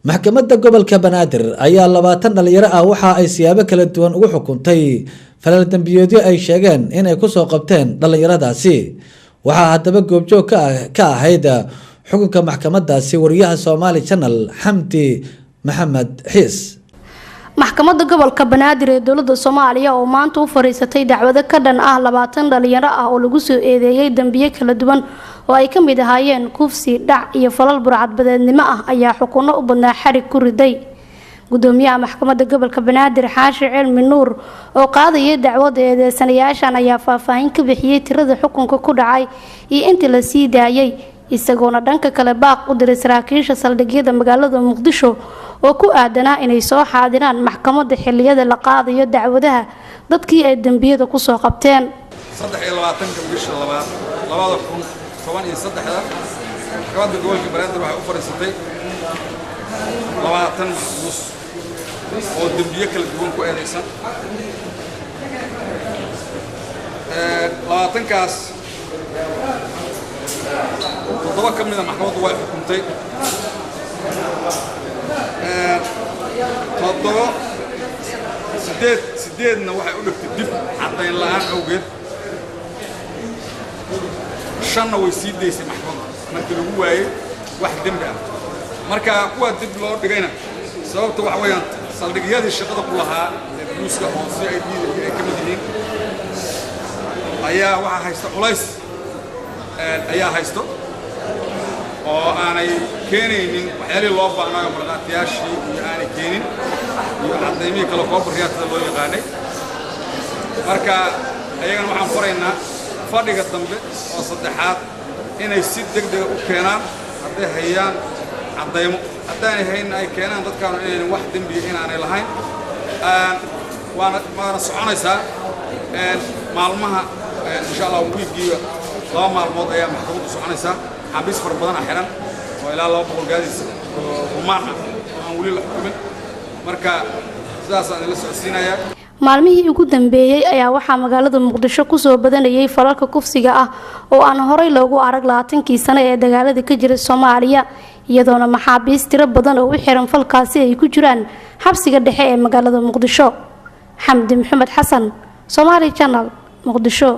maxkamadda gobolka Banaadir ayaa 20 dhalinyaro ah waxa ay siyaabo kala duwan ugu xukuntay falal dambiyeedyo ay sheegeen in ay ku soo qabteen dhalinyaradaasi waxa hadaba goobjoog ka ahayd xukunka maxkamadaasi wariyaha Somali Channel Xamdi Maxamed Xiis maxkamadda gobolka Banaadir ee dawladda Soomaaliya oo maanta u fariisatay dacwado ka dhan ah 20 dhalinyaro ah oo lagu soo eedeeyay dambiye kala duwan oo ay ka mid ahaayeen kufsi dhac iyo falal burcad badeednimo ah ayaa xukunno u badnaa xarig ku riday gudoomiyaha maxkamadda gobolka Banaadir Xaashi Cilmi Nuur oo qaadayay dacwada eedeysanayaashan ayaa faahfaahin ka bixiyay tirada xukunka ku dhacay iyo inta la sii daayay isagoona dhanka kale baaq u diray saraakiisha saldhigyada magaalada Muqdisho oo ku aadanaa inay soo xaadiraan maxkamadda xilliyada la qaadayo dacwadaha dadkii ay dambiyada ku soo qabteen 23 bisha labaad 2013 maxkamadda gobolka Banaadir waxay u fariisatay 20 maxbuus oo dambiye kala duwan ku eedeysan 20 kaas toddoba ka mid ah maxkamaddu way xukuntay toddoba sideedna waxay u dhigtay dib caddayn la'aan awgeed shanna way sii daysay maxkamadda markii lagu waayay wax dembi ah marka kuwa dib loo dhigayna sababta waxa weeyaan saldhigyadii shaqada ku lahaa booliiska oo CID ay ka mid yihiin ayaa waxa haysta culays ayaa haysto oo aanay keenaynin waxyaalihi loo baahnayo marqaatiyaashii iyo aanay keenin iyo caddaymihii kale koobariyaatada loo yaqaanay marka ayagana waxaan faraynaa fadhiga dambe oo saddexaad inay si degdeg u keenaan hadday hayaan caddaymo haddaanay haynin ay keenaan dadkaanu inaynan wax dembiya inaanay lahayn waana soconaysaa maalmaha insha allah wiigiiba 2 maalmood ayaa maxkamaddu soconaysaa xabiis far badan xiran oo ilaa 200 gaadis rumaan ah aan wali la xukumin marka sidaas aan la socodsiinayaa maalmihii ugu dambeeyay ayaa waxaa magaalada Muqdisho ku soo badanayay falalka kufsiga ah oo aan horey loogu arag 20kii sano ee dagaalada ka jiray Soomaaliya iyadoona maxaabiis tiro badan oo u xiran falkaasi ay ku jiraan xabsiga dhexe ee magaalada Muqdisho Xamdi Maxamed Xasan Somali Channel Muqdisho